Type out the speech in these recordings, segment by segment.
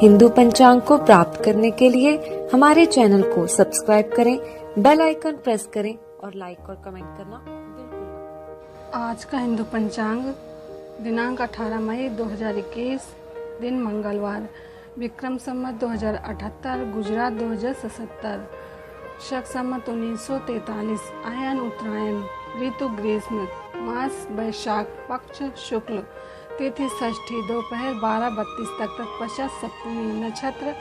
हिंदू पंचांग को प्राप्त करने के लिए हमारे चैनल को सब्सक्राइब करें, बेल आइकन प्रेस करें और लाइक और कमेंट करना बिल्कुल न भूलें। आज का हिंदू पंचांग दिनांक 18 मई 2021, दिन मंगलवार, विक्रम संवत 2078, गुजरात 2077, शक संवत 1943, आयन उत्तरायण, ऋतु ग्रीष्म, मास वैशाख, पक्ष शुक्ल, तिथि षष्ठी, दोपहर 12:32 तक तत्पश्चात सप्तमी, नक्षत्र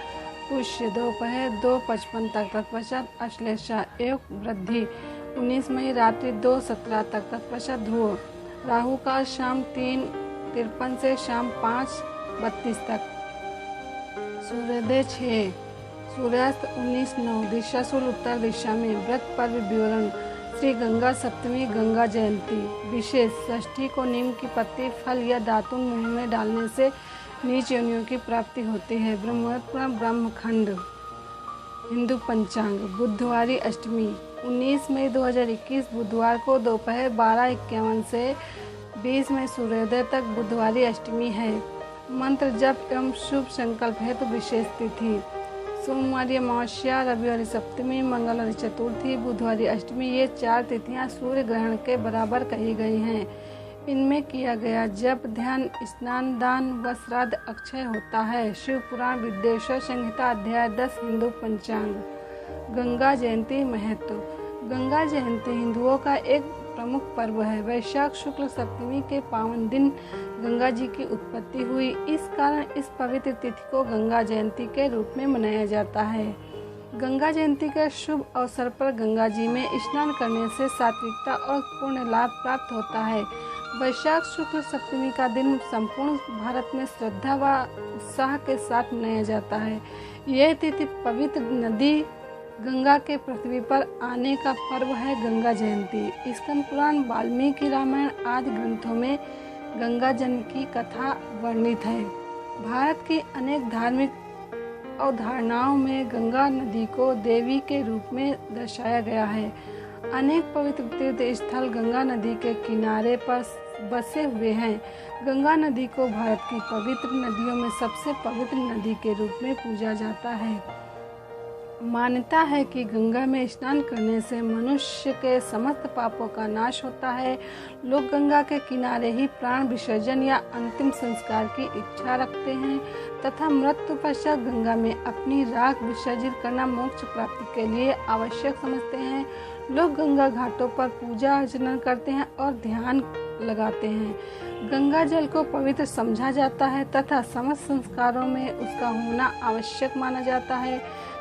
पुष्य, दोपहर 2:55 तक तत्पश्चात अश्लेषा, योग वृद्धि 19 मई रात्रि 2:17 तक तत्पश्चात ध्रुव, राहु काल शाम 3:53 से शाम 5:32 तक, सूर्योदय 6, सूर्यास्त 19:09, दिशा सूल उत्तर दिशा में। व्रत पर्व विवरण। श्री गंगा सप्तमी, गंगा जयंती। विशेष, षष्ठी को नीम की पत्ती, फल या दातुन मुंह में डालने से नीच योनियों की प्राप्ति होती है। ब्रह्मपुराण ब्रह्मखंड। हिंदू पंचांग। बुधवारी अष्टमी 19 मई 2021 बुधवार को दोपहर 12:51 से 20 मई सूर्योदय तक बुधवारी अष्टमी है। मंत्र जप एवं शुभ संकल्प हेतु तो विशेष तिथि सोमवारी अमावस्या, रविवारी सप्तमी, मंगलवारी चतुर्थी, बुधवारी अष्टमी, ये 4 तिथियां सूर्य ग्रहण के बराबर कही गई हैं। इनमें किया गया जप, ध्यान, स्नान, दान व श्राद्ध अक्षय होता है। शिव पुराण विद्येश्वर संहिता अध्याय 10 हिंदू पंचांग। गंगा जयंती महत्व। गंगा जयंती हिंदुओं का एक प्रमुख पर्व है। वैशाख शुक्ल सप्तमी के पावन दिन गंगा जी की उत्पत्ति हुई। इस कारण इस पवित्र तिथि को गंगा जयंती के रूप में मनाया जाता है। गंगा जयंती के शुभ अवसर पर गंगा जी में स्नान करने से सात्विकता और पुण्य लाभ प्राप्त होता है। वैशाख शुक्ल सप्तमी का दिन संपूर्ण भारत में श्रद्धा व उत्साह के साथ मनाया जाता है। यह तिथि पवित्र नदी गंगा के पृथ्वी पर आने का पर्व है। गंगा जयंती। स्कंद पुराण, वाल्मीकि रामायण आदि ग्रंथों में गंगा जन्म की कथा वर्णित है। भारत की अनेक धार्मिक अवधारणाओं में गंगा नदी को देवी के रूप में दर्शाया गया है। अनेक पवित्र तीर्थ स्थल गंगा नदी के किनारे पर बसे हुए हैं। गंगा नदी को भारत की पवित्र नदियों में सबसे पवित्र नदी के रूप में पूजा जाता है। मान्यता है कि गंगा में स्नान करने से मनुष्य के समस्त पापों का नाश होता है। लोग गंगा के किनारे ही प्राण विसर्जन या अंतिम संस्कार की इच्छा रखते हैं तथा मृत्यु पश्चात गंगा में अपनी राख विसर्जित करना मोक्ष प्राप्ति के लिए आवश्यक समझते हैं। लोग गंगा घाटों पर पूजा अर्चना करते हैं और ध्यान लगाते हैं। गंगा जल को पवित्र समझा जाता है तथा समस्त संस्कारों में उसका होना आवश्यक माना जाता है।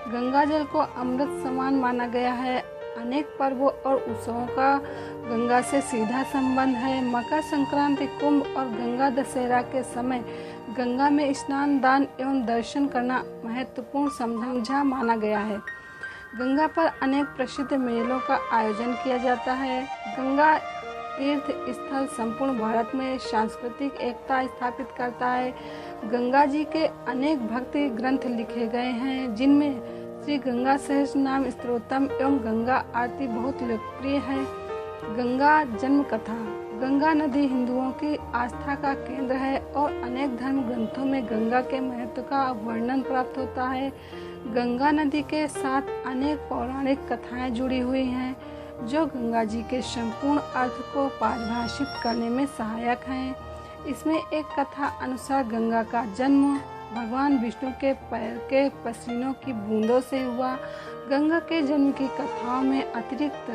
गंगा जल को अमृत समान माना गया है। अनेक पर्वों और उत्सवों का गंगा से सीधा संबंध है। मकर संक्रांति, कुंभ और गंगा दशहरा के समय गंगा में स्नान, दान एवं दर्शन करना महत्वपूर्ण समझा माना गया है। गंगा पर अनेक प्रसिद्ध मेलों का आयोजन किया जाता है। गंगा तीर्थ स्थल संपूर्ण भारत में सांस्कृतिक एकता स्थापित करता है। गंगा जी के अनेक भक्ति ग्रंथ लिखे गए हैं, जिनमें श्री गंगा सहस्त्र नाम स्तोत्रम एवं गंगा आरती बहुत लोकप्रिय है। गंगा जन्म कथा। गंगा नदी हिंदुओं की आस्था का केंद्र है और अनेक धर्म ग्रंथों में गंगा के महत्व का वर्णन प्राप्त होता है। गंगा नदी के साथ अनेक पौराणिक कथाएं जुड़ी हुई हैं, जो गंगा जी के संपूर्ण अर्थ को परिभाषित करने में सहायक हैं। इसमें एक कथा अनुसार गंगा का जन्म भगवान विष्णु के पैर के पसीनों की बूंदों से हुआ। गंगा के जन्म की कथाओं में अतिरिक्त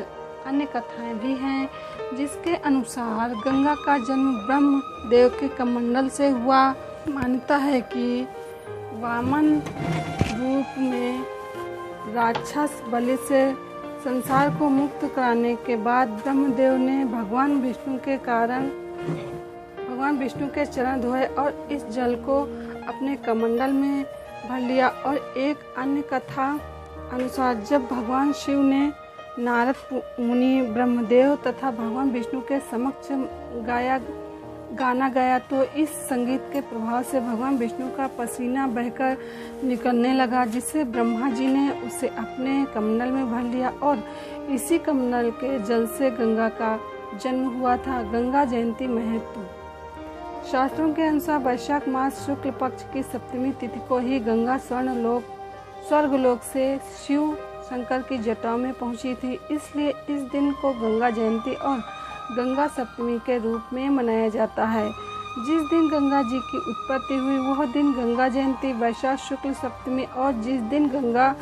अन्य कथाएं भी हैं, जिसके अनुसार गंगा का जन्म ब्रह्म देव के कमंडल से हुआ। मान्यता है कि वामन रूप में राक्षस बलि से संसार को मुक्त कराने के बाद ब्रह्मदेव ने भगवान विष्णु के चरण धोए और इस जल को अपने कमंडल में भर लिया। और एक अन्य कथा अनुसार जब भगवान शिव ने नारद मुनि, ब्रह्मदेव तथा भगवान विष्णु के समक्ष गाना गाया तो इस संगीत के प्रभाव से भगवान विष्णु का पसीना बहकर निकलने लगा, जिससे ब्रह्मा जी ने उसे अपने कमंडल में भर लिया और इसी कमंडल के जल से गंगा का जन्म हुआ था। गंगा जयंती महत्व। शास्त्रों के अनुसार वैशाख मास शुक्ल पक्ष की सप्तमी तिथि को ही गंगा स्वर्गलोक से शिव शंकर की जटाओं में पहुंची थी। इसलिए इस दिन को गंगा जयंती और गंगा सप्तमी के रूप में मनाया जाता है। जिस दिन गंगा जी की उत्पत्ति हुई वह दिन गंगा जयंती, वैशाख शुक्ल सप्तमी, और जिस दिन गंगा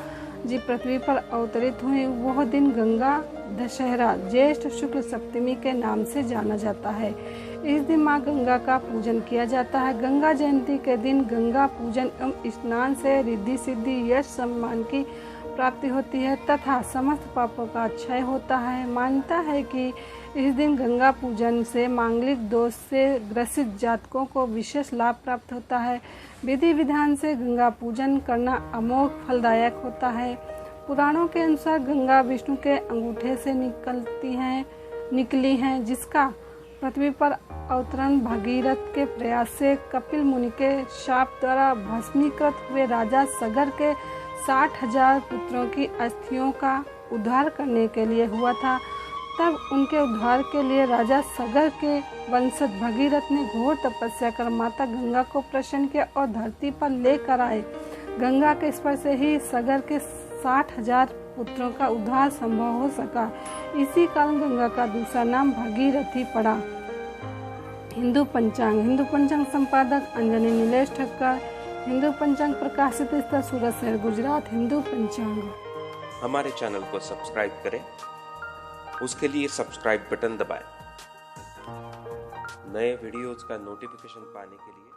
जी पृथ्वी पर अवतरित हुए वह दिन गंगा दशहरा ज्येष्ठ शुक्ल सप्तमी के नाम से जाना जाता है। इस दिन माँ गंगा का पूजन किया जाता है। गंगा जयंती के दिन गंगा पूजन एवं स्नान से रिद्धि सिद्धि यश सम्मान की प्राप्ति होती है तथा समस्त पापों का क्षय होता है। मान्यता है कि इस दिन गंगा पूजन से मांगलिक दोष से ग्रसित जातकों को विशेष लाभ प्राप्त होता है। विधि विधान से गंगा पूजन करना अमोघ फलदायक होता है। पुराणों के अनुसार गंगा विष्णु के अंगूठे से निकली हैं, जिसका पृथ्वी पर अवतरण भगीरथ के प्रयास से कपिल मुनि के शाप द्वारा भस्मीकृत हुए राजा सगर के 60,000 पुत्रों की अस्थियों का उद्धार करने के लिए हुआ था। तब उनके उद्धार के लिए राजा सगर के वंशज भगीरथ ने घोर तपस्या कर माता गंगा को प्रसन्न किया और धरती पर लेकर आए। गंगा के स्पर्श से ही सगर के 60,000 पुत्रों का उद्धार संभव हो सका। इसी कारण गंगा का दूसरा नाम भगीरथी पड़ा। हिंदू पंचांग संपादक अंजनी नीलेश ठक्कर। हिंदू पंचांग प्रकाशित स्थल सूरत शहर गुजरात। हिंदू पंचांग। हमारे चैनल को सब्सक्राइब करें, उसके लिए सब्सक्राइब बटन दबाएं। नए वीडियोज का नोटिफिकेशन पाने के लिए